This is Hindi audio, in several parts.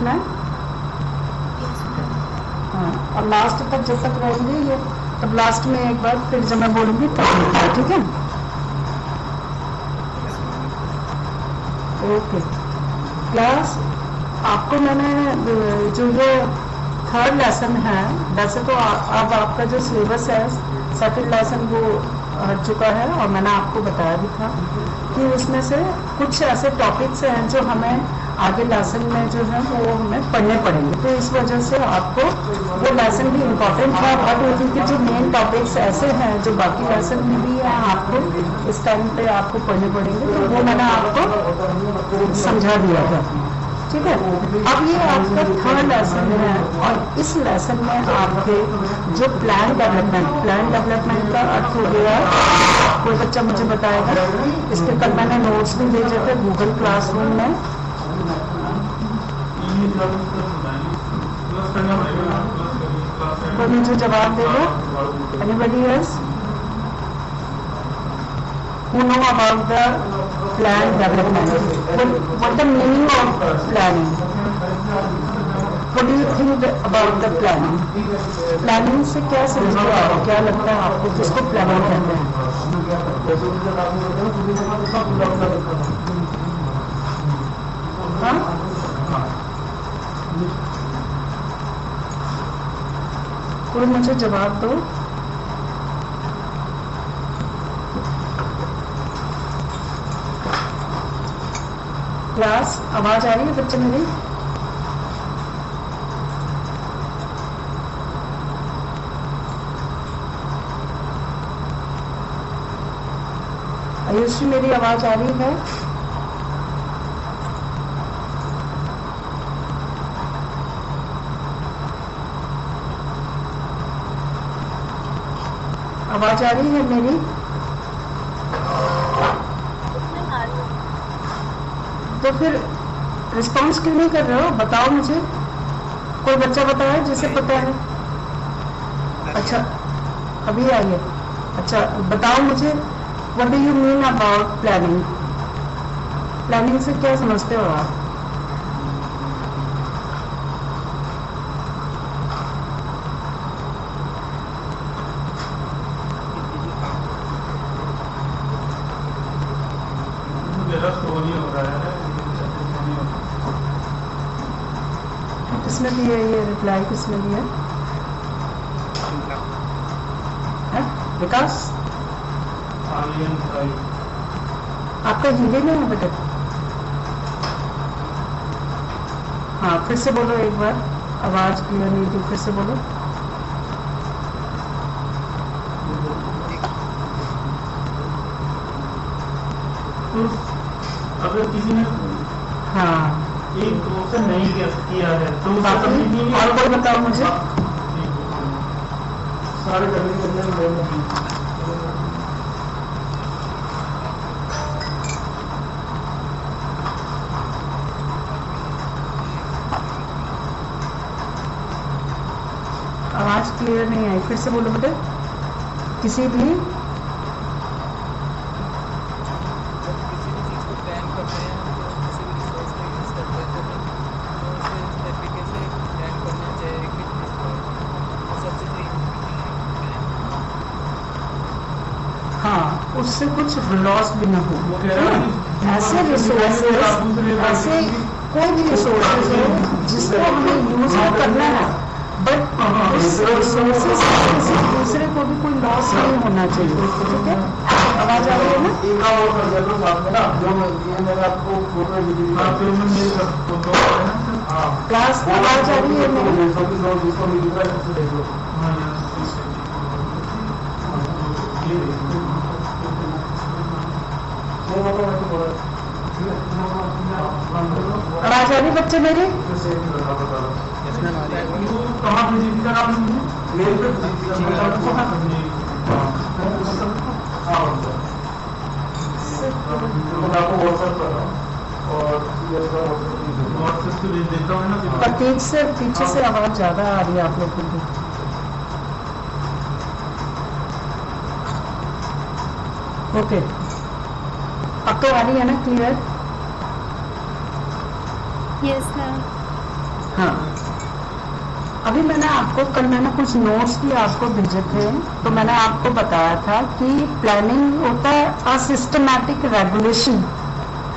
लिखना है। हाँ, और लास्ट तक जब तक रहेंगे ये, तब लास्ट में एक बार फिर जब मैं बोलूँगी तब लिखना है, ठीक है? ओके क्लास, आपको मैंने जो ये थर्ड लेसन है, वैसे तो अब आपका जो सिलेबस है सेकंड लेसन वो हट चुका है, और मैंने आपको बताया भी था कि उसमें से कुछ ऐसे टॉपिक्स हैं जो हमें आगे लेसन में जो है वो हमें पढ़ने पड़ेंगे, तो इस वजह से आपको वो लेसन भी इम्पोर्टेंट है। बट क्योंकि जो मेन टॉपिक्स ऐसे हैं जो बाकी लेसन में भी है, आपको इस टाइम पे आपको पढ़ने पड़ेंगे, तो वो मैंने आपको समझा दिया था, ठीक है? अब ये आपका थर्ड लेसन है, और इस लेसन में आपके जो प्लान डेवलपमेंट का अर्थ हो गया, कोई बच्चा मुझे बताएगा? इसके कल मैंने नोट्स भी भेजे थे गूगल क्लासरूम में। कोई मुझे जवाब देगा? Anybody else who know about the plan development? What the meaning of planning? What do you think about the planning? Planning से क्या समझते हो आप? क्या लगता है आपको किसको प्लानिंग कहते हैं? हाँ? कोई मुझे जवाब दो। क्लास, आवाज आ रही है बच्चे मेरी? आयुषी, मेरी आवाज आ रही है? आवाज आ रही है मेरी? तो फिर रिस्पॉन्स क्यों नहीं कर रहे हो? बताओ मुझे, कोई बच्चा बताया जिसे पता है? अच्छा, अभी आइए। अच्छा, बताओ मुझे, what do you mean about planning? Planning से क्या समझते हो आप? किसने दिया ये रिप्लाई? किसने दिया? विकास, आपका हिंदी में है बेटा? हाँ, फिर से बोलो एक बार, आवाज क्लियर नहीं थी, फिर से बोलो। अगर किसी ने हाँ एक ऑप्शन नहीं किया है तो और कोई बताओ मुझे। सारे करने आवाज क्लियर नहीं आई, फिर से बोलो बेटे। किसी भी उससे कुछ लॉस भी ना हो। ऐसे रिसोर्सेज, ऐसे कोई भी रिसोर्सेज है जिसको हमें यूज करना है, बट उस रिसोर्सेज से किसी दूसरे को भी कोई लॉस नहीं होना चाहिए, ठीक है? आवाज आ रही है ना? क्लास में आवाज आ रही है मेरी? आवाज आ रही बच्चे मेरे? प्रतीक से पीछे से आवाज ज्यादा आ रही है आप लोगों की। ओके, अब तो आ रही है ना क्लियर? Yes ma'am. हाँ, अभी कल मैंने कुछ नोट्स भी आपको भेजे थे, तो मैंने आपको बताया था कि प्लानिंग होता है अ सिस्टमैटिक रेगुलेशन,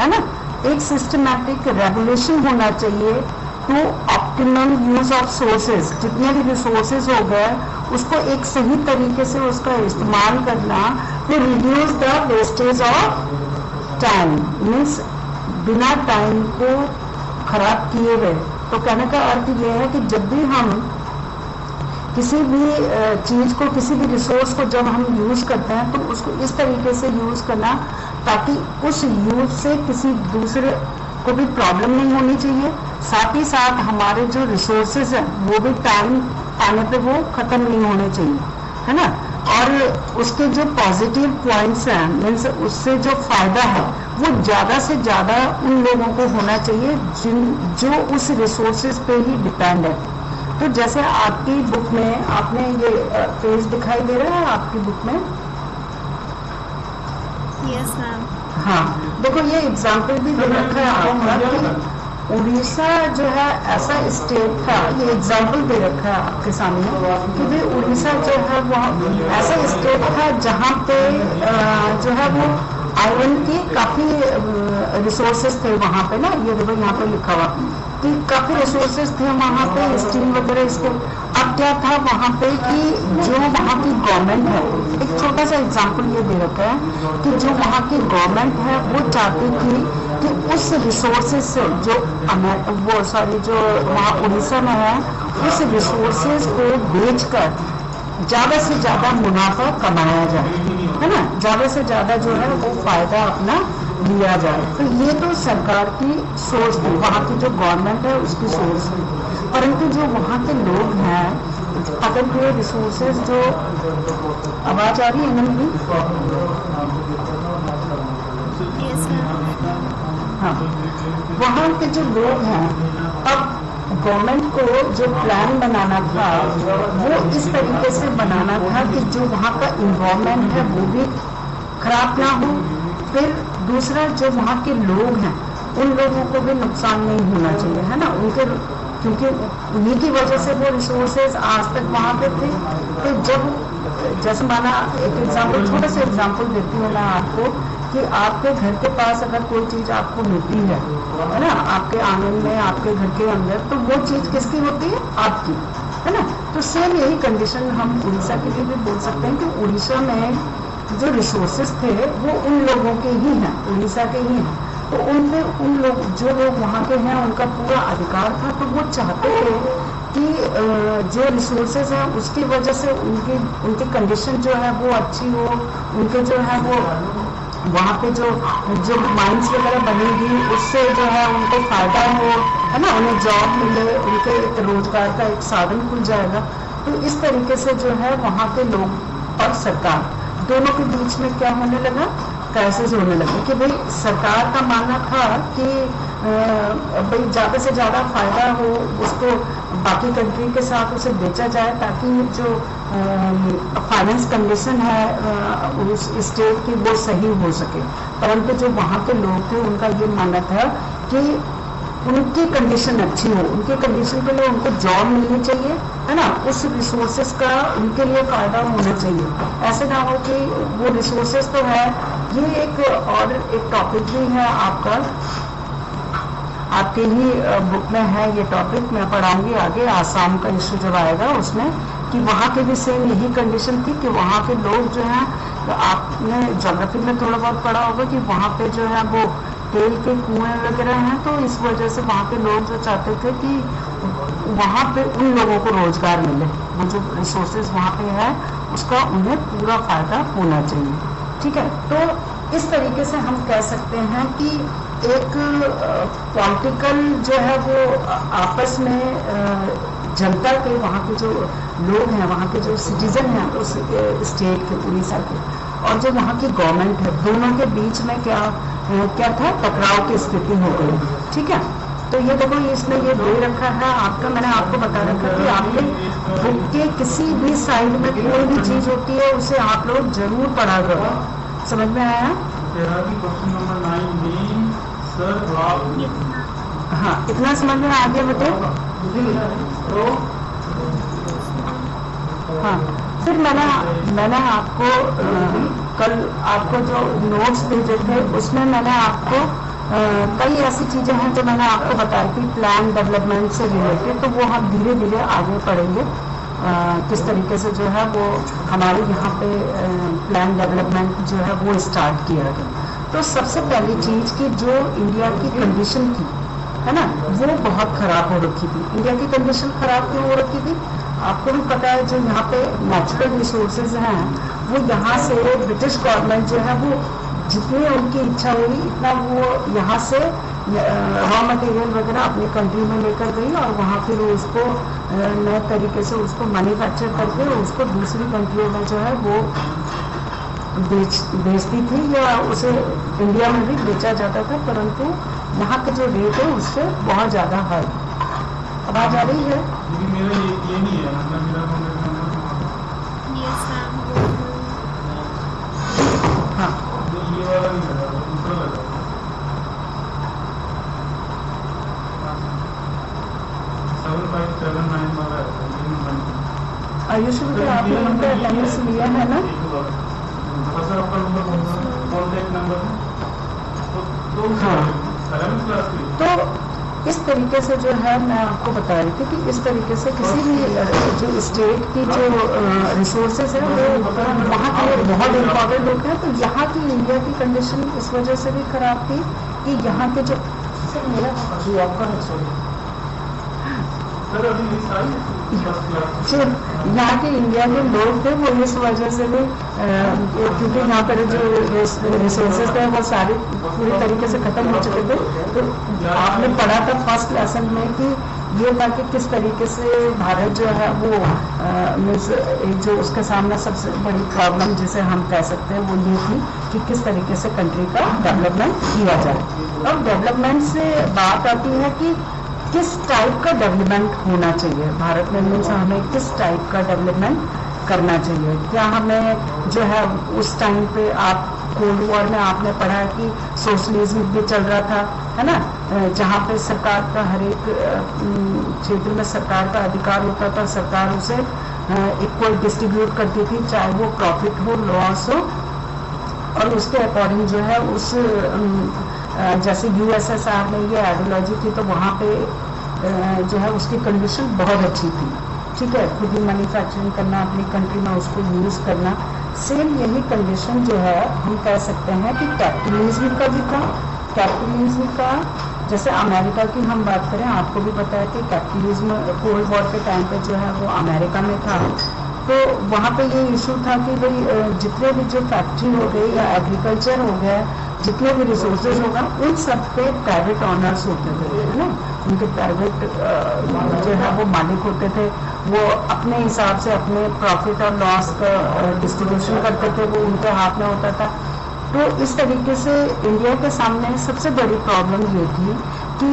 है ना। एक सिस्टमैटिक रेगुलेशन होना चाहिए to optimum use of sources. जितने भी रिसोर्सेज हो गए उसको एक सही तरीके से उसका इस्तेमाल करना, to reduce the wastage of time, means बिना टाइम को खराब किए हुए। तो कहने का अर्थ ये है कि जब भी हम किसी भी चीज को, किसी भी रिसोर्स को जब हम यूज करते हैं तो उसको इस तरीके से यूज करना ताकि उस यूज से किसी दूसरे को भी प्रॉब्लम नहीं होनी चाहिए। साथ ही साथ हमारे जो रिसोर्सेज हैं वो भी टाइम आने पे वो खत्म नहीं होने चाहिए, है ना। और उसके जो पॉजिटिव पॉइंट्स हैं, मीन्स उससे जो फायदा है वो ज्यादा से ज्यादा उन लोगों को होना चाहिए जो उस रिसोर्सेज पे ही डिपेंड है। तो जैसे आपकी बुक में आपने ये पेज दिखाई दे रहा है आपकी बुक में? Yes ma'am. हाँ, देखो ये एग्जाम्पल भी दे रखा है आपका कि उड़ीसा जो है ऐसा स्टेट था, ये एग्जाम्पल दे रखा है आपके सामने कि भाई उड़ीसा जो है वो ऐसा स्टेट था जहाँ पे जो है वो आयरन की काफी रिसोर्सेज थे वहाँ पे ना। ये देखो यहाँ पे लिखा हुआ कि काफी रिसोर्सेज थे वहाँ पे, स्टील वगैरह इसके। अब क्या था वहाँ पे कि जो वहाँ की गवर्नमेंट है, एक छोटा सा एग्जांपल ये दे रखा है कि जो वहाँ की गवर्नमेंट है वो चाहती थी कि उस रिसोर्सेज से जो वहाँ उड़ीसा में है उस रिसोर्सेज को बेचकर ज्यादा से ज्यादा मुनाफा कमाया जाए, है ना। ज्यादा से ज्यादा जो है वो फायदा अपना लिया जाए। तो ये तो सरकार की सोच थी, वहाँ की जो गवर्नमेंट है उसकी सोच थी। परंतु जो वहाँ के लोग हैं, अगर ये रिसोर्सेज जो, आवाज आ रही है ना मेरी? Yes ma'am. हाँ, वहाँ के जो लोग हैं, अब गवर्नमेंट को जो प्लान बनाना था वो इस तरीके से बनाना था कि जो वहाँ का इन्वायरमेंट है वो भी खराब ना हो, फिर दूसरा जो वहाँ के लोग हैं उन लोगों को भी नुकसान नहीं होना चाहिए, है ना। उनके, क्योंकि उन्हीं की वजह से वो रिसोर्सेज आज तक वहाँ पे थे। तो जब, जैसे माना एक एग्जाम्पल, छोटा सा एग्जाम्पल देती हूँ मैं आपको कि आपके घर के पास अगर कोई चीज आपको मिलती है ना, आपके आंगन में, आपके घर के अंदर, तो वो चीज किसकी होती है? आपकी, है ना। तो सेम यही कंडीशन हम उड़ीसा के लिए भी बोल सकते हैं कि उड़ीसा में जो रिसोर्सेज थे वो उन लोगों के ही हैं, उड़ीसा के ही हैं। तो उनपे उन लोग, जो लोग वहाँ के हैं, उनका पूरा अधिकार था। तो वो चाहते थे कि जो रिसोर्सेज हैं उसकी वजह से उनकी कंडीशन जो है वो अच्छी हो, उनके जो है वो वहाँ पे जो माइंस वगैरह बनेगी उससे जो है उनको फायदा हो, है ना, उन्हें जॉब मिले, उनके एक रोजगार का एक साधन खुल जाएगा। तो इस तरीके से जो है वहाँ के लोग और सरकार दोनों के बीच में क्या होने लगा, क्राइसिस होने लगे कि भाई सरकार का मानना था कि भाई ज्यादा से ज्यादा फायदा हो, उसको बाकी कंट्री के साथ उसे बेचा जाए ताकि जो फाइनेंस कंडीशन है उस स्टेट की वो सही हो सके। परंतु जो वहाँ के लोग थे उनका ये मानना था कि उनकी कंडीशन अच्छी हो, उनकी कंडीशन के लिए उनको जॉब मिलनी चाहिए, है ना, उस रिसोर्सेज का उनके लिए फायदा होना चाहिए। ऐसे ना हो कि वो रिसोर्सेज तो है। ये एक और एक टॉपिक भी है आपका, आपके ही बुक में है ये टॉपिक, मैं पढ़ाऊंगी आगे, आसाम का इश्यू जब आएगा उसमें, कि वहाँ के भी सेम यही कंडीशन थी कि वहाँ के लोग जो हैं, तो आपने ज्योग्राफी में थोड़ा बहुत पढ़ा होगा कि वहाँ पे जो है वो तेल के कुएं वगैरह हैं। तो इस वजह से वहाँ के लोग जो चाहते थे कि वहाँ पे उन लोगों को रोजगार मिले, वो जो रिसोर्सेज वहाँ पे है उसका उन्हें पूरा फायदा होना चाहिए। ठीक है, तो इस तरीके से हम कह सकते हैं कि एक पॉलिटिकल जो है वो आपस में जनता के, वहाँ के जो लोग हैं, वहाँ के जो सिटीजन हैं उस स्टेट के, उड़ीसा के, और जो वहाँ की गवर्नमेंट है, दोनों के बीच में क्या था, टकराव की स्थिति हो गई। ठीक है, तो ये देखो इसमें ये दे रखा है आपका, मैंने आपको बता रखा कि आपके बुक के किसी भी साइड में कोई भी चीज होती है उसे आप लोग जरूर पढ़ा करो। समझ में आया? क्वेश्चन नंबर 9 में सर आप, हाँ, इतना समझ में आ गया बेटे? तो हाँ, फिर मैंने आपको कल आपको जो नोट्स भेजे थे उसमें मैंने आपको कई ऐसी चीजें हैं जो मैंने आपको बताई थी प्लान डेवलपमेंट से रिलेटेड, तो वो हम धीरे धीरे आगे पढ़ेंगे किस तरीके से जो है वो हमारे यहाँ पे प्लान डेवलपमेंट जो है वो स्टार्ट किया गया। तो सबसे पहली चीज कि जो इंडिया की कंडीशन थी, है ना, वो बहुत खराब हो रखी थी। इंडिया की कंडीशन खराब क्यों हो रखी थी? आपको भी पता है, जो यहाँ पे नेचुरल रिसोर्सेज हैं वो यहाँ से ब्रिटिश गवर्नमेंट जो है वो जितनी उनकी इच्छा हुई इतना वो यहाँ से रॉ मटेरियल वगैरह अपनी कंट्री में लेकर गई और वहाँ फिर उसको नए तरीके से उसको मैन्युफैक्चर करके उसको दूसरी कंट्रियों में जो है वो बेचती थी या उसे इंडिया में भी बेचा जाता था, परंतु यहाँ का जो रेट है उससे बहुत ज़्यादा हाई। आवाज आ रही है? मेरा ये नहीं है, मतलब मेरा Yes, ma'am. हाँ, ये वाला नहीं लगा, दूसरा लगा। सेवन फाइव सेवन नाइन वाला है। आयुष भी आपने उनका अटेंडेंस लिया है ना? सर आपका नंबर कॉन्टैक्ट नंबर है तो हाँ। 11th क्लास की। तो इस तरीके से जो है मैं आपको बता रही थी कि इस तरीके से किसी भी जो स्टेट की जो रिसोर्सेज है वो वहाँ के लिए बहुत इम्पोर्टेंट होते हैं। तो यहाँ की इंडिया की कंडीशन इस वजह से भी खराब थी कि यहाँ के जो मेरा जी आपका सर अभी इस साल फर्स्ट क्लास जो यहाँ के इंडिया के लोग थे वो इस वजह से भी क्योंकि यहाँ पर जो रिसोर्सेज थे वो सारे पूरी तरीके से खत्म हो चुके थे। तो आपने पढ़ा था फर्स्ट लेसन में कि ये था कि किस तरीके से भारत जो है वो एक जो उसके सामने सबसे बड़ी प्रॉब्लम जिसे हम कह सकते हैं वो ये थी कि किस तरीके से कंट्री का डेवलपमेंट किया जाए। और डेवलपमेंट से बात आती है कि किस टाइप का डेवलपमेंट होना चाहिए भारत में, मीन्स हमें किस टाइप का डेवलपमेंट करना चाहिए। क्या हमें जो है उस टाइम पे आप कोल्ड वॉर में आपने पढ़ा है कि सोशलिज्म भी चल रहा था, है ना, जहाँ पे सरकार का हर एक क्षेत्र में सरकार का अधिकार होता था, सरकार उसे इक्वल डिस्ट्रीब्यूट करती थी, चाहे वो प्रॉफिट हो लॉस हो, और उसके अकॉर्डिंग जो है उस जैसे यूएसएसआर में ये आइडियोलॉजी थी तो वहाँ पे जो है उसकी कंडीशन बहुत अच्छी थी, ठीक है, खुद ही मैन्युफैक्चरिंग करना, अपनी कंट्री में उसको यूज़ करना। सेम यही कंडीशन जो है हम कह सकते हैं कि कैपिटलिज्म का भी था। कैपिटलिज्म का जैसे अमेरिका की हम बात करें, आपको भी पता है कि कैपिटलिज्म कोल्ड वॉर के टाइम पे जो है वो अमेरिका में था। तो वहाँ पे ये इशू था कि भाई जितने भी जो फैक्ट्री हो गई या एग्रीकल्चर हो गया, जितने भी रिसोर्सेज होगा उन सब पे प्राइवेट ऑनर्स होते थे, है ना, उनके प्राइवेट जो है वो मालिक होते थे, वो अपने हिसाब से अपने प्रॉफिट और लॉस का डिस्ट्रीब्यूशन करते थे, वो उनके हाथ में होता था। तो इस तरीके से इंडिया के सामने सबसे बड़ी प्रॉब्लम ये थी कि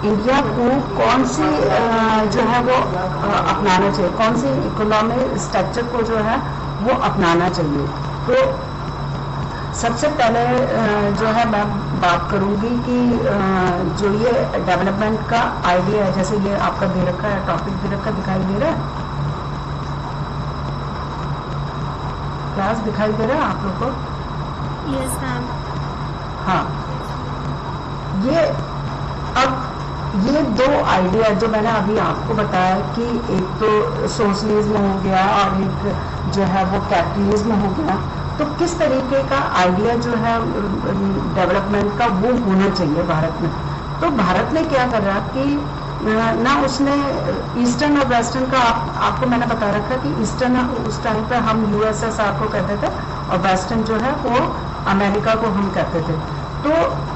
इंडिया को कौन सी जो है वो अपनाना चाहिए, कौन सी इकोनॉमिक स्ट्रक्चर को जो है वो अपनाना चाहिए। तो सबसे पहले जो है मैं बात करूंगी कि जो ये डेवलपमेंट का आइडिया है, जैसे ये आपका दे रखा है, टॉपिक दे रखा, दिखाई दे रहा है, क्लास दिखाई दे रहा है आप लोग को? Yes, ma'am. हाँ, ये अब ये दो आइडिया जो मैंने अभी आपको बताया कि एक तो सोशलिज्म हो गया और एक जो है वो कैपिटलिज्म हो गया, तो किस तरीके का आइडिया जो है डेवलपमेंट का वो होना चाहिए भारत में। तो भारत ने क्या कर रहा कि ना उसने ईस्टर्न और वेस्टर्न का आपको मैंने बता रखा कि ईस्टर्न उस टाइम पे हम यूएसएसआर को कहते थे और वेस्टर्न जो है वो अमेरिका को हम कहते थे। तो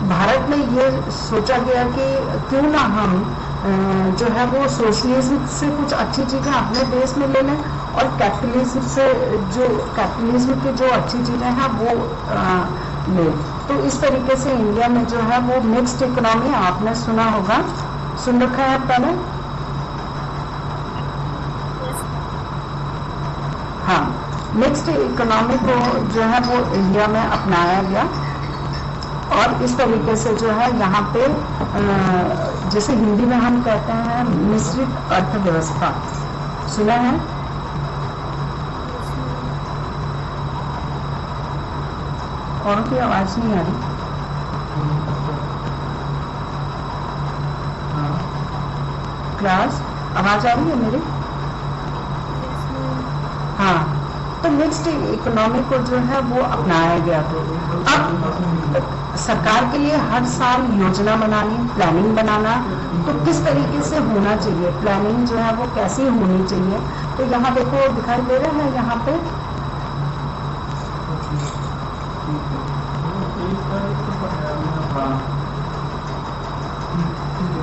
भारत में ये सोचा गया कि क्यों ना हम जो है वो सोशलिज्म से कुछ अच्छी चीज़ें अपने देश में ले लें और कैपिटलिज्म से जो कैपिटलिज्म की जो अच्छी चीज़ें हैं वो लें। तो इस तरीके से इंडिया में जो है वो मिक्स्ड इकोनॉमी आपने सुना होगा, सुन रखा है पहले? हाँ, मिक्स्ड इकोनॉमी को जो है वो इंडिया में अपनाया गया और इस तरीके से जो है यहाँ पे जैसे हिंदी में हम कहते हैं मिश्रित अर्थव्यवस्था, सुना है? औरों की आवाज नहीं आ रही। क्लास आवाज आ रही है मेरी? हाँ, तो मिक्स्ड इकोनॉमी को जो है वो अपनाया गया। अब सरकार के लिए हर साल योजना बनानी, प्लानिंग बनाना, तो किस तरीके से होना चाहिए, प्लानिंग जो है वो कैसी होनी चाहिए। तो यहाँ देखो दिखाई दे रहा है, यहाँ पे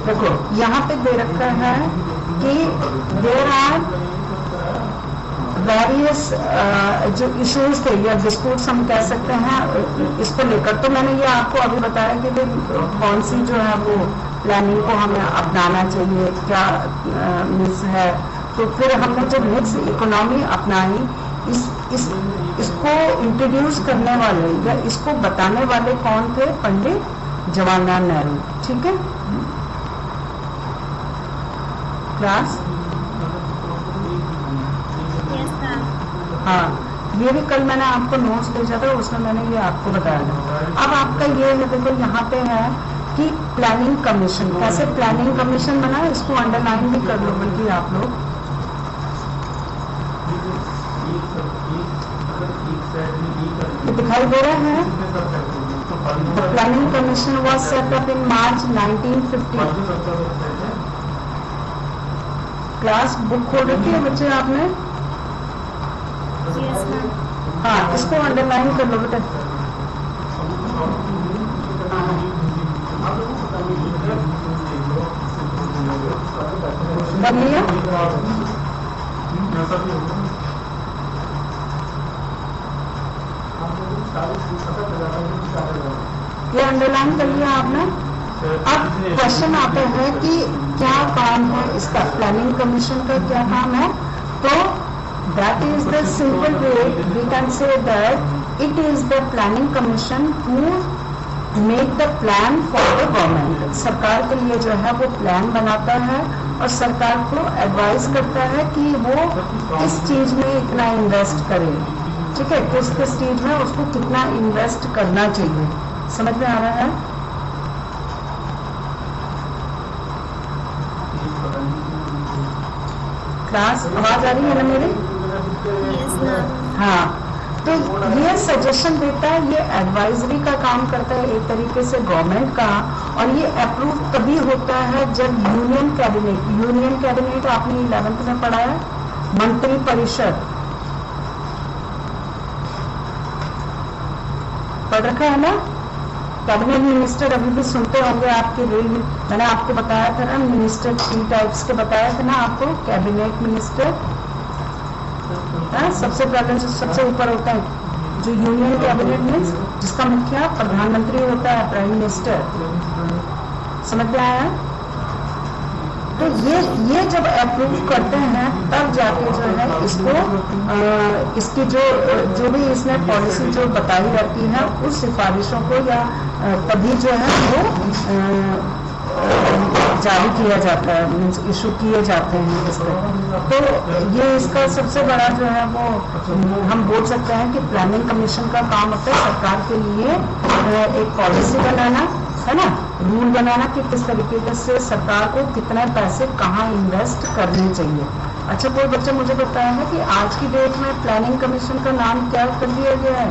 देखो यहाँ पे दे रखा है कि देयर आर वेरियस जो इश्यूज थे या डिस्प्यूट्स हम कह सकते हैं इसको लेकर। तो मैंने ये आपको अभी बताया कि कौन सी जो है वो प्लानिंग को हमें अपनाना चाहिए, क्या मिस है। तो फिर हमने जो मिक्स इकोनॉमी अपनाई, इसको इंट्रोड्यूस करने वाले या इसको बताने वाले कौन थे? पंडित जवाहरलाल नेहरू। ठीक है क्लास? हाँ, ये भी कल मैंने आपको नोट्स भेजा था, उसमें मैंने ये आपको बताया था। अब आपका ये है, देखो यहाँ पे है कि प्लानिंग कमीशन, कैसे प्लानिंग कमीशन बना, इसको अंडरलाइन भी कर लो बल्कि आप लोग। दिखाई दे रहा है? Planning commission was set up in March 1950। Class book खोल रखी है बच्चे आपने? हाँ, इसको अंडरलाइन कर लो बेटा। बन लिया? ये अंडरलाइन कर लिया आपने? अब क्वेश्चन आता है कि क्या काम है इसका, प्लानिंग कमीशन का क्या काम है? तो that is the simple way we can say that it is the planning commission who make the plan for the government। सरकार के लिए जो है वो प्लान बनाता है और सरकार को एडवाइस करता है कि वो किस चीज में इतना इन्वेस्ट करे। ठीक है, किस किस चीज में उसको कितना इन्वेस्ट करना चाहिए। समझ में आ रहा है? क्लास आवाज आ रही है ना मेरी? हाँ, तो ये सजेशन देता है, ये एडवाइजरी का काम करता है एक तरीके से गवर्नमेंट का। और ये अप्रूव तभी होता है जब यूनियन कैबिनेट आपने 11th में पढ़ा है, मंत्री परिषद पढ़ रखा है ना। कैबिनेट मिनिस्टर अभी भी सुनते होंगे आपके रेल में, मैंने आपको बताया था ना, मिनिस्टर 3 टाइप्स के बताया था ना आपको। कैबिनेट मिनिस्टर सबसे पहले जो सबसे ऊपर होता है जो यूनियन कैबिनेट में, जिसका मुखिया प्रधानमंत्री होता है, प्राइम मिनिस्टर। समझ में आया? तो ये जब अप्रूव करते हैं तब जाके जो है इसको इसकी जो भी इसमें पॉलिसी जो बताई जाती है उस सिफारिशों को या तभी जो है वो जारी किया जाता है, मीन्स इशू किए जाते हैं इस पर। तो ये इसका सबसे बड़ा जो है वो हम बोल सकते हैं कि प्लानिंग कमीशन का काम होता है सरकार के लिए एक पॉलिसी बनाना, है ना, रूल बनाना कि किस तरीके से सरकार को कितने पैसे कहाँ इन्वेस्ट करने चाहिए। अच्छा, कोई बच्चा मुझे बताया है कि आज की डेट में प्लानिंग कमीशन का नाम क्या कर दिया गया है?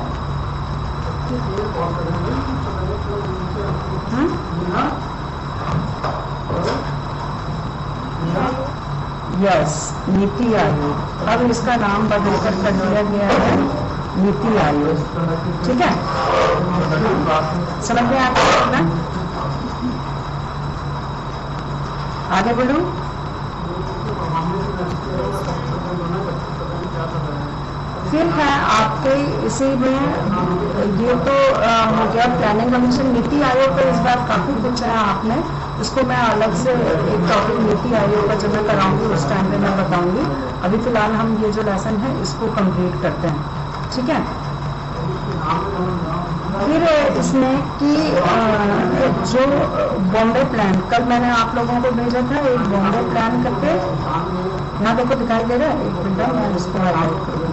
यस, नीति आयोग। अब इसका नाम बदलकर कर दिया गया है नीति आयोग। ठीक है, समझ में आता है ना? आगे बढ़ो। फिर है आपके इसी में ये तो हो गया प्लानिंग कमीशन। नीति आयोग का इस बार काफी कुछ है, आपने उसको मैं अलग से एक टॉपिक नीति आयोग का जब मैं कराऊंगी उस टाइम पे मैं बताऊंगी। अभी फिलहाल हम ये जो लेसन है इसको कंप्लीट करते हैं। ठीक है, फिर इसमें कि जो बॉम्बे प्लान, कल मैंने आप लोगों को भेजा था एक बॉम्बे प्लान करके, यहाँ देखो दिखाई दे रहा है, एक मिनट मैं इसको हाईलाइट कर दूँ।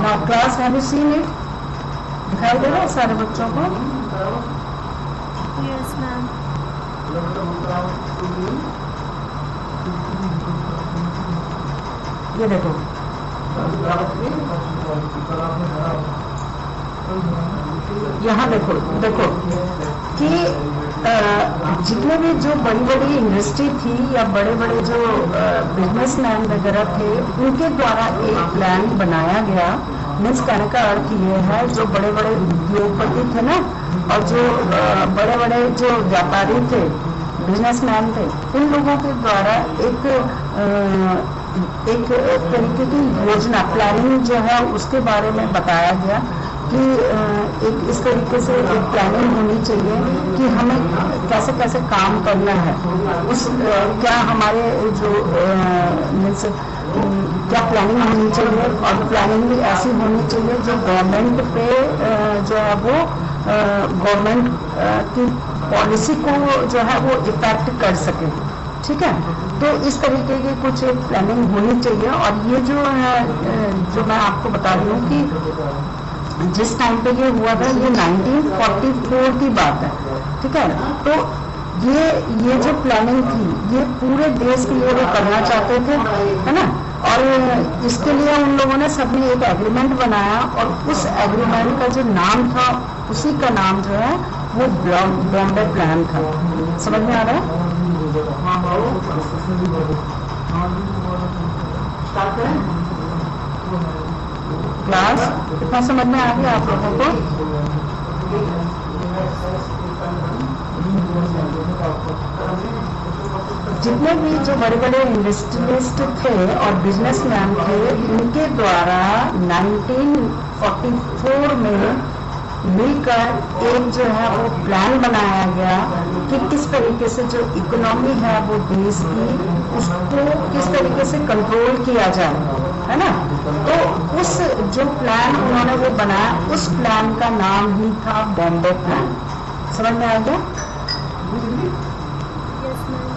Now class, have you seen it? दिखाई दे रहा है सारे बच्चों को? Yes, ma'am. ये देखो, यहाँ देखो देखो कि जितने भी जो बड़ी बड़ी इंडस्ट्री थी या बड़े बड़े जो बिजनेसमैन वगैरह थे, उनके द्वारा एक प्लान बनाया गया। मीन्स कहने का अर्थ ये है, जो बड़े बड़े उद्योगपति थे ना, और जो बड़े बड़े जो व्यापारी थे, बिजनेसमैन थे, उन लोगों के द्वारा एक तरीके की योजना, प्लानिंग जो है उसके बारे में बताया गया कि एक इस तरीके से एक प्लानिंग होनी चाहिए कि हमें कैसे कैसे काम करना है, उस क्या हमारे जो मीन्स क्या प्लानिंग होनी चाहिए, और प्लानिंग भी ऐसी होनी चाहिए जो गवर्नमेंट पे जो है वो गवर्नमेंट की पॉलिसी को जो है वो इफेक्ट कर सके। ठीक है, तो इस तरीके की कुछ एक प्लानिंग होनी चाहिए। और ये जो है, जो मैं आपको बता रही हूँ कि जिस टाइम पे ये हुआ था, ये 1944 की बात है। ठीक है, तो ये जो प्लानिंग थी, ये पूरे देश के लिए वो करना चाहते थे, है ना। और इसके लिए उन लोगों ने सबने एक एग्रीमेंट बनाया, और उस एग्रीमेंट का जो नाम था, उसी का नाम जो है वो बॉम्बे प्लान था। समझ में आ रहा है? क्लास कितना समझ में आ गया आप लोगों को? जितने भी जो बड़े बड़े इंडस्ट्रियलिस्ट थे और बिजनेसमैन थे, उनके द्वारा 1944 में मिलकर एक जो है वो प्लान बनाया गया कि किस तरीके से जो इकोनॉमी है वो देश की, उसको किस तरीके से कंट्रोल किया जाए, है ना। तो उस जो प्लान उन्होंने वो बनाया, उस प्लान का नाम ही था बॉम्बे प्लान। समझ में आ गया? Yes, ma'am.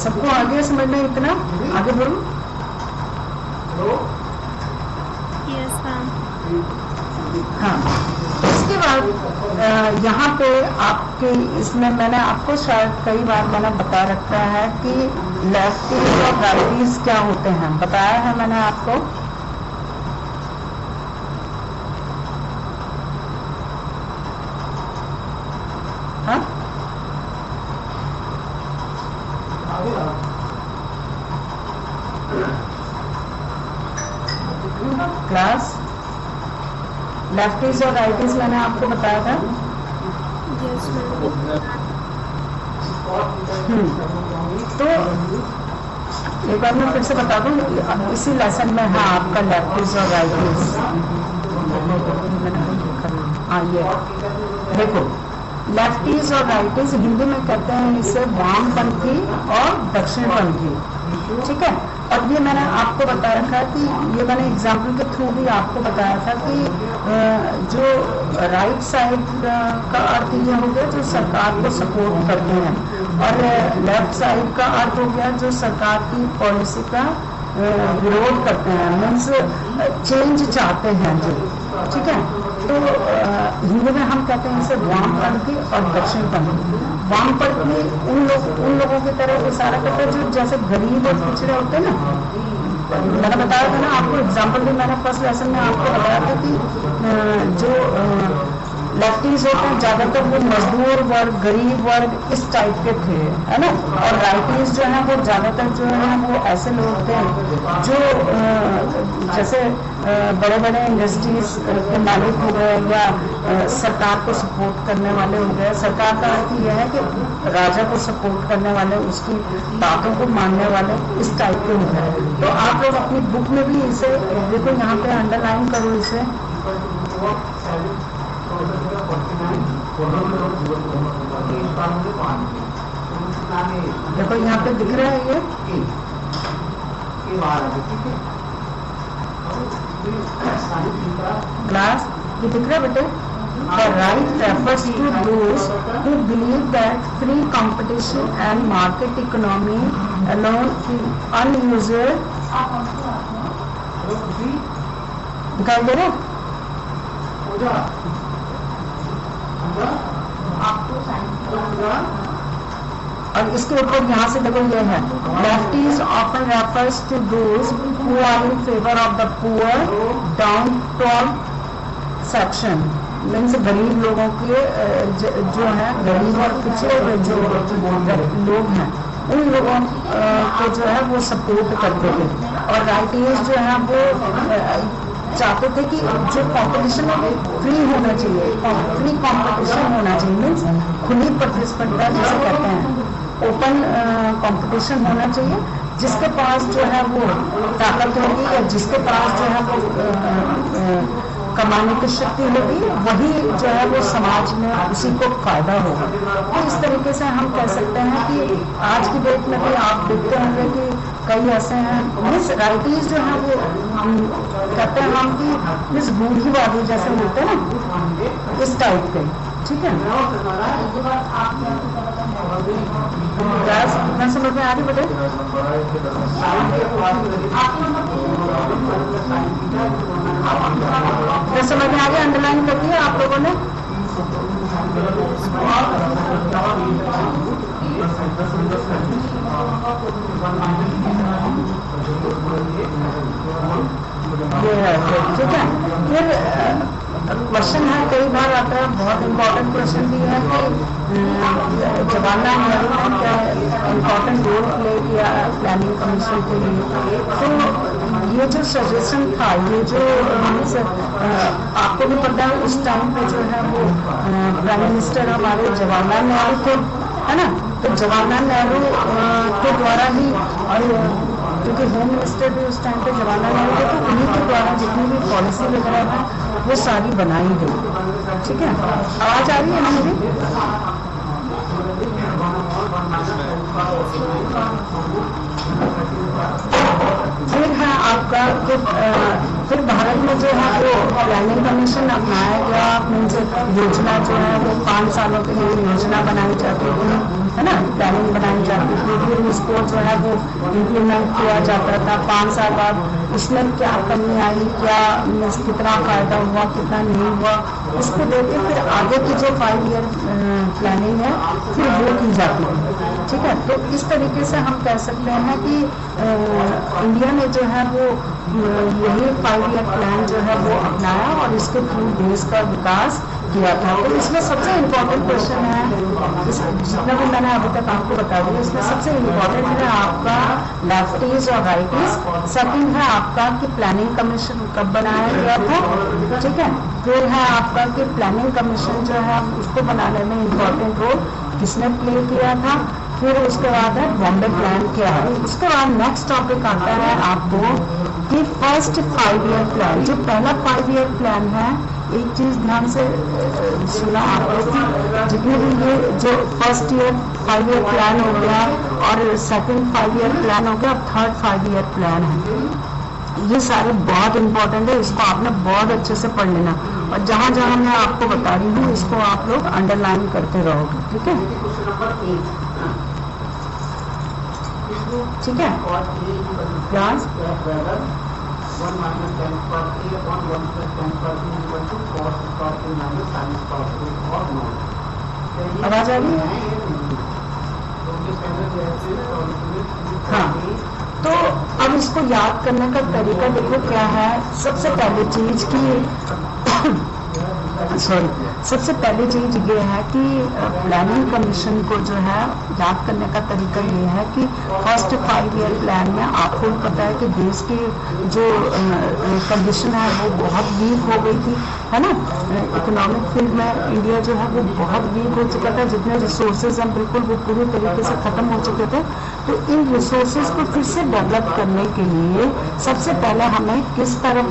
सबको आगे समझ में इतना? आगे बोलो। Yes, ma'am. हाँ, इसके बाद यहाँ पे आपके इसमें मैंने आपको शायद कई बार मैंने बता रखा है कि लेफ्टीज और राइटीज क्या होते हैं, बताया है मैंने आपको। हाँ, क्लास, लेफ्टीज और राइटीज मैंने आपको बताया था। Yes, ma'am. तो एक बार मैं फिर से बता दूं, इसी लेसन में है आपका लेफ्टीज और राइटीज। हाँ, ये देखो, लेफ्टीज और राइटीज हिंदी में कहते हैं इसे वामपंथी और दक्षिणपंथी। ठीक है, और ये मैंने आपको बता रखा है कि ये मैंने एग्जाम्पल के थ्रू भी आपको बताया था कि जो राइट साइड का अर्थ ये हो गया जो सरकार को सपोर्ट करते हैं, और लेफ्ट साइड का अर्थ हो गया जो सरकार की पॉलिसी का विरोध करते हैं, मीन्स चेंज चाहते हैं जो। ठीक है, तो हिंदी में हम कहते हैं इसे वामपंथी और दक्षिणपंथी। वामपंथी उन लोगों की तरह इशारा करते हैं जो जैसे गरीब और पिछड़े होते हैं ना। मैंने बताया था ना आपको, एग्जाम्पल भी मैंने फर्स्ट लेसन में आपको बताया था कि जो लेफ्टीज होते हैं ज्यादातर वो मजदूर वर्ग, गरीब वर्ग, इस टाइप के थे, है ना। और राइटीज जो है वो ज्यादातर जो है वो ऐसे लोग थे जो जैसे बड़े बड़े इंडस्ट्रीज के मालिक हो गए, या सरकार को सपोर्ट करने वाले हो गए। सरकार का अर्थ यह है कि राजा को सपोर्ट करने वाले, उसकी बातों को मानने वाले, इस टाइप के हो गए। तो आप लोग अपनी बुक में भी इसे देखो, यहाँ पे अंडरलाइन करो इसे। देखो यहाँ पे दिख रहा है ये ग्लास, ये दिख रहा है बेटे। The right refers to those who believe that free competition and market economy alone is unusual. दिखाई दे रहा है? और इसके ऊपर यहाँ से देखो ये है, lefties often refers to those who are in favour of the poor down trodden section, means गरीब लोगों के जो है गरीब और पिछड़े हुए जो लोग हैं उन लोगों को जो है वो सपोर्ट करते थे। और राइटियर्स जो है वो चाहते थे कि जो कंपटीशन है वो फ्री होना चाहिए, फ्री कंपटीशन होना चाहिए, मीन्स खुली प्रतिस्पर्धा जिसे कहते हैं, ओपन कंपटीशन होना चाहिए। जिसके पास जो है वो ताकत होगी या जिसके पास जो है वो कमाने की शक्ति होगी वही जो है वो समाज में उसी को फायदा होगा। तो इस तरीके से हम कह सकते हैं कि आज की डेट में भी आप देखते होंगे कि कई ऐसे हैं मिस राइटीज जो है वो कहते हैं हम कि मिस बूढ़ीवादी जैसे होते हैं ना, इस टाइप के, ठीक है। मैं समझ में आ रही बेटे? मैं समझ में आगे अंडरलाइन करती है आप लोगों ने? ये है ठीक है। फिर क्वेश्चन है, कई बार आता है, बहुत इम्पोर्टेंट क्वेश्चन भी है कि जवाहरलाल नेहरू ने क्या इम्पोर्टेंट रोल प्ले किया प्लानिंग कमीशन के लिए। तो ये जो सजेशन था, ये जो आपको भी पता है उस टाइम पे जो है वो प्राइम मिनिस्टर हमारे जवाहरलाल नेहरू थे, है ना। तो जवाहरलाल नेहरू के द्वारा ही, और क्योंकि होम मिनिस्टर भी उस टाइम पे जवाहरलाल नेहरू थे, तो उन्हीं के द्वारा जितनी भी पॉलिसी वगैरह है वो सारी बनाई गई, ठीक है। आवाज आ रही है ना मेरी? फिर है आपका फिर भारत में जो है वो प्लानिंग कमीशन अपनाया गया, मीन्स योजना जो है वो 5 सालों के लिए योजना बनाई जाती थी, है ना, प्लानिंग बनाई जाती थी। फिर उसको जो है वो इम्प्लीमेंट किया जाता था। 5 साल बाद उसमें क्या कमी आई, क्या कितना फायदा हुआ, कितना नहीं हुआ, उसको देख के फिर आगे की जो 5 ईयर प्लानिंग है फिर वो की जाती है, ठीक है। तो इस तरीके से हम कह सकते हैं कि इंडिया ने जो है वो यही 5 ईयर प्लान जो है वो अपनाया और इसके थ्रू देश का विकास किया था। तो इसमें सबसे इम्पोर्टेंट क्वेश्चन है, जितना भी मैंने अभी तक आपको बता दिया, इसमें सबसे इम्पोर्टेंट है आपका लेफ्टीज और राइटीज। सेकंड है आपका कि प्लानिंग कमीशन कब बनाया गया था, ठीक है। फिर है आपका कि प्लानिंग कमीशन जो है उसको बनाने में इम्पोर्टेंट रोल किसने प्ले किया था। फिर उसके बाद है बॉम्बे प्लान क्या है। उसके बाद नेक्स्ट टॉपिक आता है आपको कि फर्स्ट 5 ईयर प्लान, जो पहला 5 ईयर प्लान है, एक चीज ध्यान से सुना आपको, जितने भी ये जो फर्स्ट ईयर 5 ईयर प्लान हो गया और सेकंड 5 ईयर प्लान हो गया, अब थर्ड 5 ईयर प्लान है, ये सारे बहुत इंपॉर्टेंट है। इसको आपने बहुत अच्छे से पढ़ लेना और जहां जहां मैं आपको बता रही हूँ इसको आप लोग अंडरलाइन करते रहोगे, ठीक है, ठीक है। Class 1 minus 10 per a upon 1 plus 10 per b equal to cos square a minus sin square a और नॉट। आवाज आ रही है? हाँ, तो अब इसको याद करने का तरीका देखो क्या है। सबसे पहली चीज की सबसे पहली चीज ये है कि प्लानिंग कमीशन को जो है याद करने का तरीका ये है कि फर्स्ट 5 ईयर प्लान में आपको पता है कि देश की जो कंडीशन है वो बहुत वीक हो गई थी, है ना। इकोनॉमिक फील्ड में इंडिया जो है वो बहुत वीक हो चुका था, जितने रिसोर्सेज हैं बिल्कुल वो पूरी तरीके से खत्म हो चुके थे। तो इन रिसोर्सेज को फिर से डेवलप करने के लिए सबसे पहले हमें किस तरफ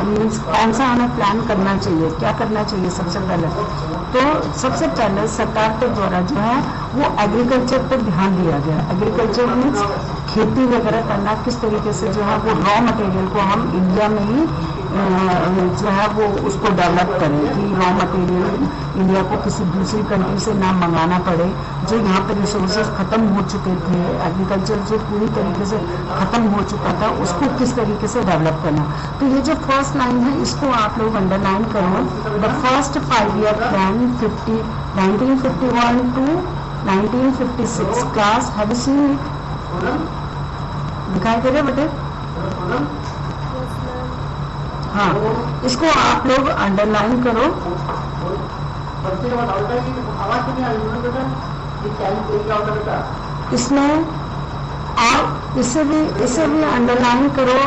मीन्स कौन सा हमें प्लान करना चाहिए, क्या करना चाहिए सबसे पहले। तो सबसे पहले सरकार के द्वारा जो है वो एग्रीकल्चर पर ध्यान दिया गया। एग्रीकल्चर मीन्स खेती वगैरह करना, किस तरीके से जो है वो रॉ मटेरियल को हम इंडिया में ही जो है वो उसको डेवलप करें कि रॉ मटेरियल इंडिया को किसी दूसरी कंट्री से ना मंगाना पड़े। जो यहाँ पे रिसोर्सेज खत्म हो चुके थे, एग्रीकल्चर जो पूरी तरीके से खत्म हो चुका था, उसको किस तरीके से डेवलप करना। तो ये जो फर्स्ट लाइन है इसको आप लोग अंडरलाइन करो। The first 5 year plan 1951 to 1956 class have you seen it? दिखाई दे रहे बेटे? हाँ, इसको आप लोग अंडरलाइन करो। इसमें और इसे भी अंडरलाइन करो।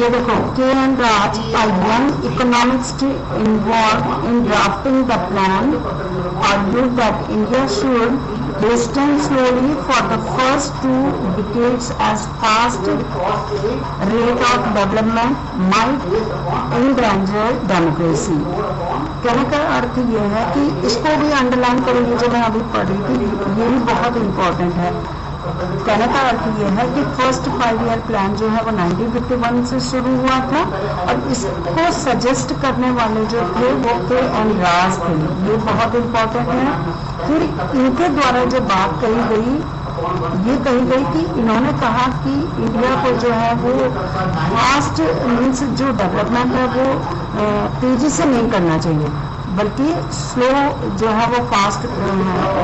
ये देखो, K N Raj young economics involve in drafting the plan argued that India should hasten slowly for the first 2 decades as fast rate of development might endanger democracy। कहने का अर्थ ये है कि इसको भी अंडरलाइन करेंगे, जो मैं अभी पढ़ रही थी, ये भी बहुत इम्पोर्टेंट है। कहने का अर्थ ये है कि फर्स्ट 5 ईयर प्लान जो है वो 1951 से शुरू हुआ था और इसको सजेस्ट करने वाले जो थे वो के एन राज थे। ये बहुत इम्पोर्टेंट है। फिर इनके द्वारा जो बात कही गई, ये कही गई कि इन्होंने कहा कि इंडिया को जो है वो फास्ट मीन्स जो डेवलपमेंट है वो तेजी से नहीं करना चाहिए, बल्कि स्लो जो है वो फास्ट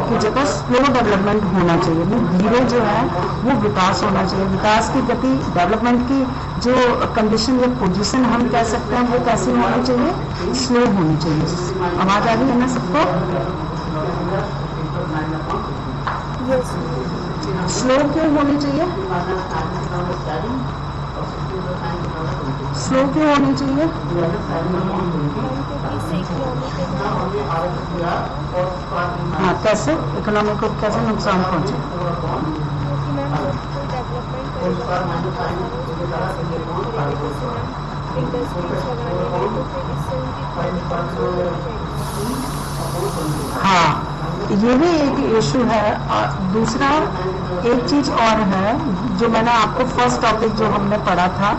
की जगह स्लो डेवलपमेंट होना चाहिए। धीरे जो है वो विकास होना चाहिए। विकास की गति, डेवलपमेंट की जो कंडीशन या पोजीशन हम कह सकते हैं वो कैसी होनी चाहिए? स्लो होनी चाहिए। आवाज आ रही है ना सबको? स्लो क्यों होनी चाहिए? स्लो क्यों होनी चाहिए? हाँ, कैसे इकोनॉमी को कैसे नुकसान पहुंचे? हाँ, ये भी एक इशू है। और दूसरा एक चीज और है जो मैंने आपको फर्स्ट टॉपिक जो हमने पढ़ा था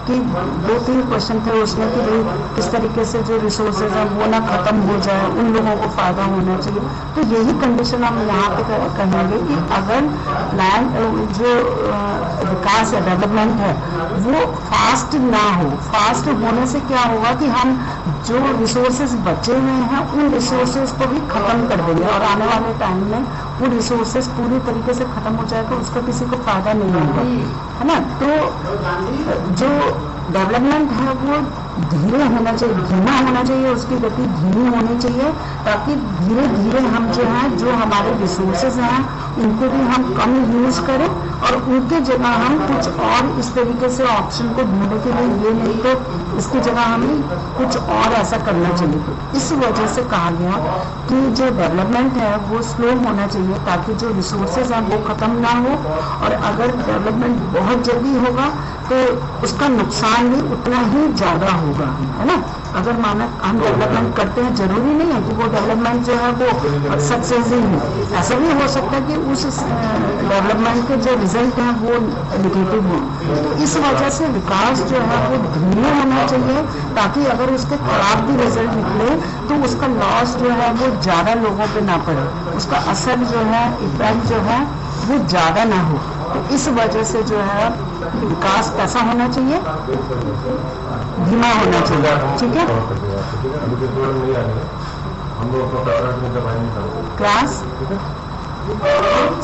कि 2-3 क्वेश्चन थे उसमें कि भाई किस तरीके से जो रिसोर्सेज हैं वो ना खत्म हो जाए, उन लोगों को फायदा होना चाहिए। तो यही कंडीशन हम यहाँ पे कहेंगे कि अगर प्लान जो विकास है, डेवलपमेंट है, वो फास्ट ना हो। फास्ट होने से क्या होगा कि हम जो रिसोर्सेज बचे हुए हैं उन रिसोर्सेज को भी खत्म कर देंगे और आने वाले टाइम में वो रिसोर्सेज पूरी तरीके से खत्म हो जाएगा, उसका किसी को फायदा नहीं होगा, है ना। तो जो डेवलपमेंट है वो धीरे होना चाहिए, धीमा होना चाहिए, उसकी गति धीमी होनी चाहिए, ताकि धीरे धीरे हम जो है जो हमारे रिसोर्सेज हैं उनको भी हम कम यूज करें और उनके जगह हम कुछ और इस तरीके से ऑप्शन को ढूंढने के लिए, ये नहीं तो इसकी जगह हमें कुछ और ऐसा करना चाहिए। तो इस वजह से कहा गया कि जो डेवलपमेंट है वो स्लो होना चाहिए ताकि जो रिसोर्सेज हैं वो खत्म ना हो, और अगर डेवलपमेंट बहुत जल्दी होगा तो उसका नुकसान भी उतना ही ज्यादा होगा, है ना। अगर माना हम डेवलपमेंट करते हैं, जरूरी नहीं है कि वो डेवलपमेंट जो है वो सक्सेस ही हो। ऐसा भी हो सकता है कि उस डेवलपमेंट के जो रिजल्ट हैं वो निगेटिव हो। तो इस वजह से विकास जो है वो धीमे होना चाहिए ताकि अगर उसके खराब भी रिजल्ट निकले तो उसका लॉस जो है वो ज्यादा लोगों पे ना पड़े, उसका असर जो है, इफेक्ट जो है वो ज्यादा ना हो। तो इस वजह से जो है विकास कैसा होना चाहिए? धीमा होना चाहिए, ठीक है। क्लास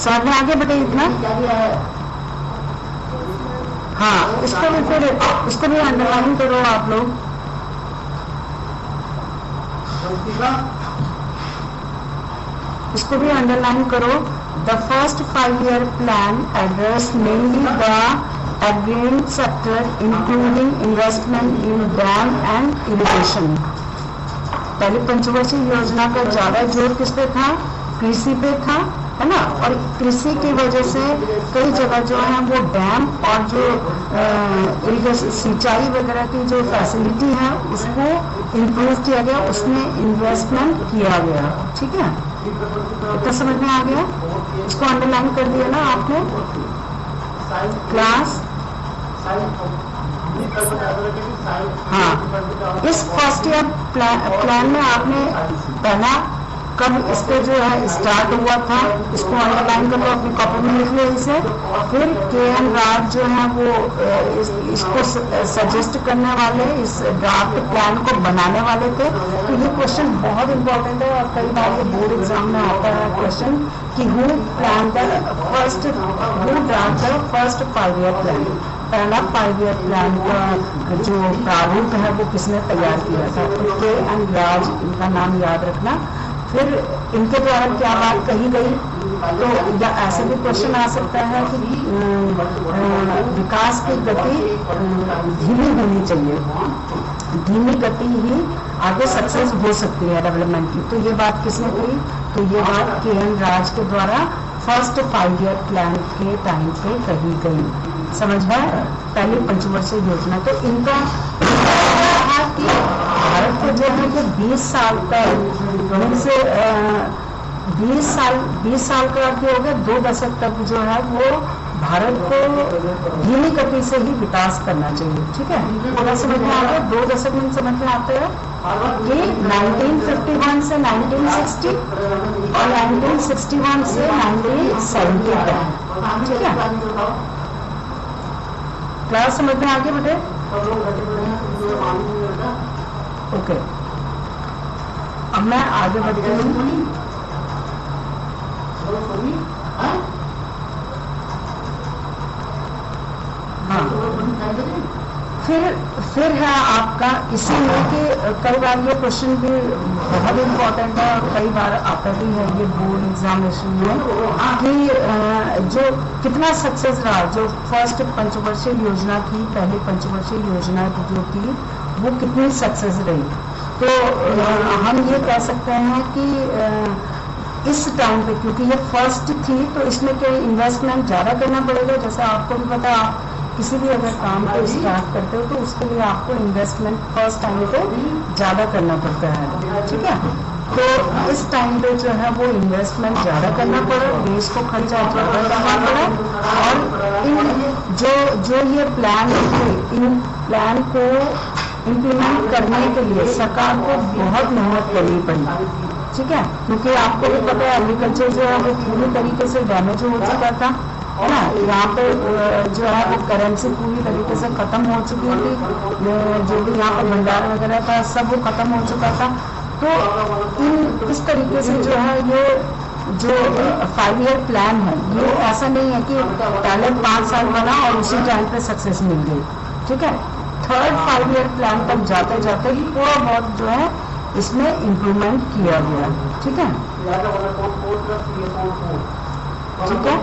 समझ में आगे बेटे इतना? हाँ, इसको भी फिर इसको भी अंडरलाइन करो आप लोग। इसको भी अंडरलाइन करो। The first 5-year plan addressed mainly the agrarian sector, including investment in dam and irrigation. पहली पंचवर्षीय योजना का ज्यादा जोर किस पे था? कृषि पे था, है ना। और कृषि की वजह से कई जगह जो है वो डैम और जो इरिगेशन सिंचाई वगैरह की जो फैसिलिटी है उसको इम्प्रूव किया गया, उसमें इन्वेस्टमेंट किया गया। ठीक है, तो समझ में आ गया, इसको अंडरलाइन कर दिया ना आपने क्लास। हाँ, इस फर्स्ट ईयर प्लान में आपने पहला कब इस पे जो है स्टार्ट हुआ था, इसको अंडरलाइन कर लो, अपनी कॉपी में लिख लो इसे। फिर के.एन. राज जो है वो इसको सजेस्ट करने वाले, इस ड्राफ्ट प्लान को बनाने वाले थे। तो ये क्वेश्चन बहुत इंपॉर्टेंट है और कई बार ये बोर्ड एग्जाम में आता है क्वेश्चन कि who draft the first 5 year plan, पहला 5 ईयर प्लान का जो प्रारूप है वो किसने तैयार किया था। तो के.एन. राज, इनका नाम याद रखना। फिर इनके द्वारा क्या बात कही गई, तो या ऐसे भी क्वेश्चन आ सकता है कि विकास की गति धीमी होनी चाहिए, धीमी गति ही आगे सक्सेस हो सकती है डेवलपमेंट की। तो ये बात किसने कही, तो ये बात के.एन. राज के द्वारा फर्स्ट 5 ईयर प्लान के टाइम पे कही गई। समझ है, पहली पंचवर्षीय योजना। तो इनका था कि भारत को जो है कि 20 साल तक से 20 साल का अर्थ हो गया 2 दशक तक जो है वो भारत को धीमी गति से ही विकास करना चाहिए। ठीक है, पूरा समझ में आ गया। 2 दशक में समझ में आता है कि 1951 से 1960 और 1961 से 1970 तक। ठीक है, क्लास समझ में आ गया बेटे? ओके, अब मैं आगे बढ़ती हूँ। हाँ, फिर है आपका इसी में कि कई बार ये क्वेश्चन भी बहुत इम्पोर्टेंट है और कई बार आता भी है ये बोर्ड एग्जामिनेशन में कि जो कितना सक्सेस रहा, जो फर्स्ट पंचवर्षीय योजना थी, पहली पंचवर्षीय योजना जो थी वो कितनी सक्सेस रही। तो हम ये कह सकते हैं कि इस टाइम पे क्योंकि ये फर्स्ट थी तो इसमें क्या इन्वेस्टमेंट ज़्यादा करना पड़ेगा। जैसे आपको भी पता, आप किसी भी अगर काम को स्टार्ट करते हो तो उसके लिए आपको इन्वेस्टमेंट फर्स्ट टाइम पे ज़्यादा करना पड़ता है। ठीक है, तो इस टाइम पे जो है वो इन्वेस्टमेंट ज़्यादा करना पड़ा, देश को खर्चा ज़्यादा करना पड़ा। और इन जो ये प्लान थे, इन प्लान को इम्प्लीमेंट करने के लिए सरकार को बहुत मेहनत करनी पड़ी। ठीक है, क्योंकि आपको भी पता है एग्रीकल्चर जो है वो पूरी तरीके से डैमेज हो चुका था, है ना। यहाँ पे जो है वो करेंसी पूरी तरीके से खत्म हो चुकी थी, जो भी यहाँ पर भंडार वगैरह था सब वो खत्म हो चुका था। तो इस तरीके से जो है ये जो 5 ईयर प्लान है ये ऐसा नहीं है कि पहले 5 साल बना और उसी टाइम पे सक्सेस मिल गई। ठीक है, थर्ड 5 ईयर प्लान तक जाते जाते थोड़ा बहुत जो है इसमें इम्प्रूवमेंट किया गया। ठीक है, ठीक है,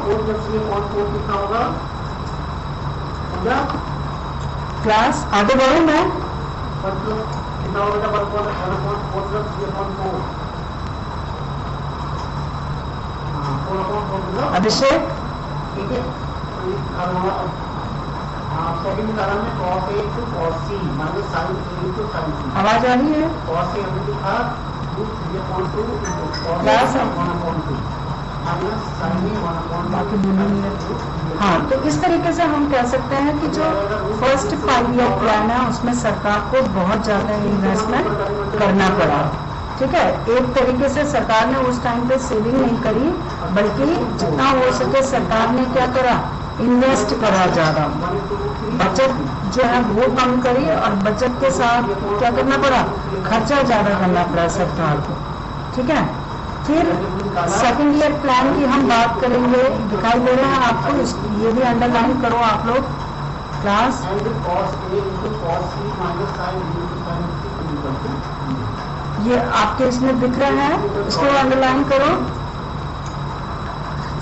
क्लास आगे बढ़ू मैं। अभिषेक, ठीक है, सेकंड कारण में cos A to cos C minus sin A to sin C। आवाज आ रही है? cos A हमने लिखा √3/2 क्लास है? 1/2 माइनस sin A 1/2। बाकी दोनों नहीं। हाँ, तो इस तरीके से हम कह सकते हैं कि जो फर्स्ट 5 ईयर प्लान है उसमें सरकार को बहुत ज्यादा इन्वेस्टमेंट करना पड़ा। ठीक है, एक तरीके से सरकार ने उस टाइम पे सेविंग नहीं करी, बल्कि जितना हो सके सरकार ने क्या करा, इन्वेस्ट करा ज्यादा, बचत जो है वो कम करी और बचत के साथ क्या करना पड़ा, खर्चा ज्यादा करना पड़ा सरकार को। ठीक है, फिर सेकंड ईयर प्लान की हम बात करेंगे, दिखाई दे रहे हैं आपको, ये भी अंडरलाइन करो आप लोग क्लास। ये आपके इसमें दिख रहा है, इसको अंडरलाइन करो।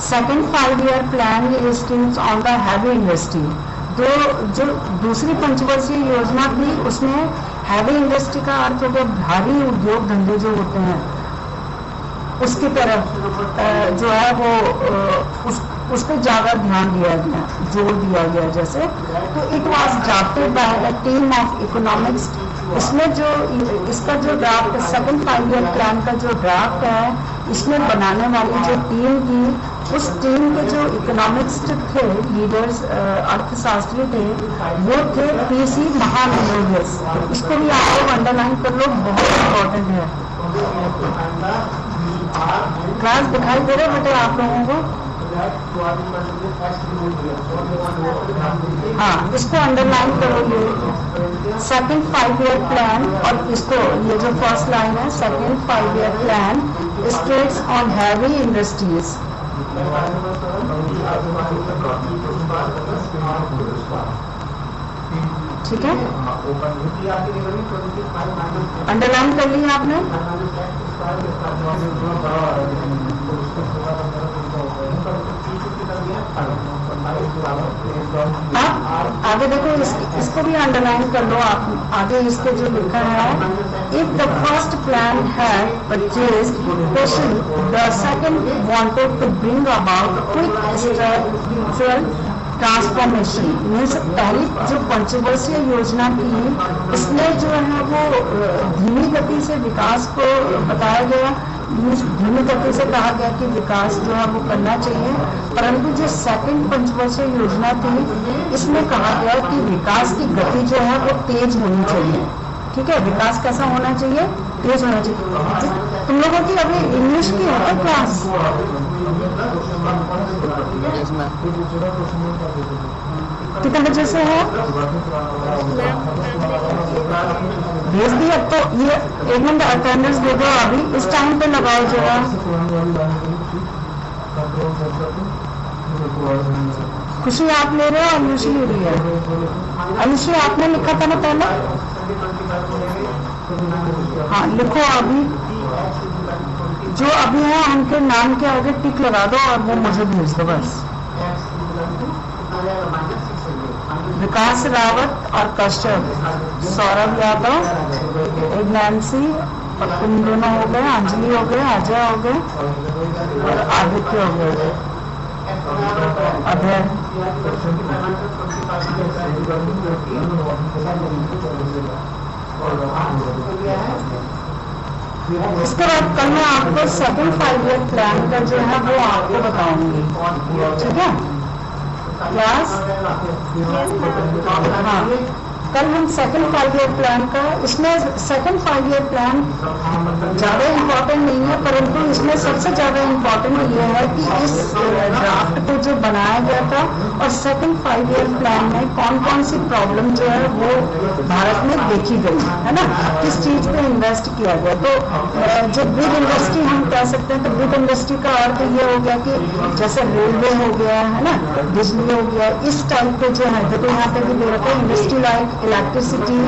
Second 5 year plan schemes on the heavy industry. जो दूसरी पंचवर्षीय योजना थी उसमें हैवी इंडस्ट्री का अर्थ हो गया भारी उद्योग धंधे जो होते हैं, उसकी तरफ जो है वो उस पर ज़्यादा ध्यान दिया गया, जोर दिया गया। जैसे तो it was drafted by the team of economics. इसमें जो इसका जो ड्राफ्ट सेकंड 5 ईयर प्लान का जो ड्राफ्ट है, इसमें बनाने वाली जो टीम थी, उस टीम के जो इकोनॉमिक्स थे, लीडर्स, अर्थशास्त्री थे, वो थे पीसी महालनोबिस। इसको भी आप लोग अंडरलाइन कर लो, बहुत इम्पोर्टेंट है। क्लास दिखाई दे रहे बेटे आप लोगों को? हाँ, इसको अंडरलाइन करो। ये सेकंड 5 ईयर प्लान, और इसको ये जो फर्स्ट लाइन है, second 5 year plan states on heavy industries. ठीक है, अंडरलाइन कर लिया आपने? आगे देखो, इसको भी अंडरलाइन कर लो आप। आगे इसके जो लिखा है, if the first plan had purchased special, the second wanted to bring about quick structural transformation. Means पहली जो पंचवर्षीय योजना थी, इसमें जो है वो धीमी गति से विकास को बताया गया। धीमी गति से कहा गया कि विकास जो है वो करना चाहिए, परंतु जो सेकंड पंचवर्षीय योजना थी, इसमें कहा गया कि विकास की गति जो है वो तेज होनी चाहिए। ठीक है, विकास कैसा होना चाहिए? तेज होना चाहिए। तुम लोगों की अभी इंग्लिश की है क्लास? कितने बजे से है? भेज दिया। तो ये 1 मिनट अटेंडेंस दे दो अभी, इस टाइम पे लगाओ जरा। खुशी आप ले रहे हो, अनुषी ले रही है? अनुषी आपने लिखा था ना पहले? हाँ, लिखो अभी। जो अभी है उनके नाम के आगे टिक लगा दो और वो मुझे भेज दो बस। विकास रावत और कश्यप, सौरभ यादव, नैन्सी, और तुम दोनों हो गए, अंजलि हो गए, अजय हो गए और आदित्य हो गए, अभय। इसके बाद कल मैं आपको सेकंड 5 ईयर प्लान का जो है वो आपको बताऊंगी। ठीक है क्लास? हाँ, कल हम सेकंड 5 ईयर प्लान का, इसमें सेकंड 5 ईयर प्लान ज़्यादा इम्पोर्टेंट नहीं है, परंतु इसमें सबसे ज़्यादा इम्पोर्टेंट ये है कि इस ड्राफ्ट को जो बनाया गया था और सेकंड 5 ईयर प्लान में कौन कौन सी प्रॉब्लम जो है वो भारत में देखी गई है ना, किस चीज़ पे इन्वेस्ट किया गया। तो जो बिग इंडस्ट्री हम कह सकते हैं, तो बिग इंडस्ट्री का अर्थ ये हो गया कि जैसे रेलवे हो गया है ना, बिजली हो गया, इस टाइप के जो है, देखो यहाँ पे भी दे रखा है industry like electricity,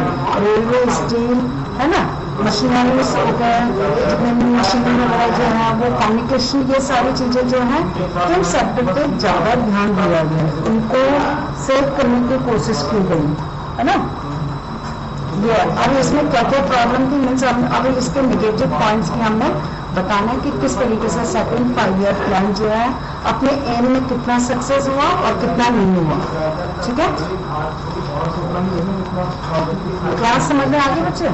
railway, steel, है ना, मशीनरीज हो गए, जितने भी मशीनरी वगैरह जो है वो, कम्युनिकेशन, ये सारी चीजें जो है इन सेक्टर पे ज्यादा ध्यान दिया गया, इनको सेव करने की कोशिश की गई है ना। ये अब इसमें क्या क्या प्रॉब्लम थी, मीन्स अब इसके नेगेटिव पॉइंट्स की हमने बताना है कि किस तरीके से सेकंड 5 ईयर प्लान जो है अपने एम में कितना सक्सेस हुआ और कितना नहीं हुआ। ठीक है, क्लास समझ में आ गई बच्चे?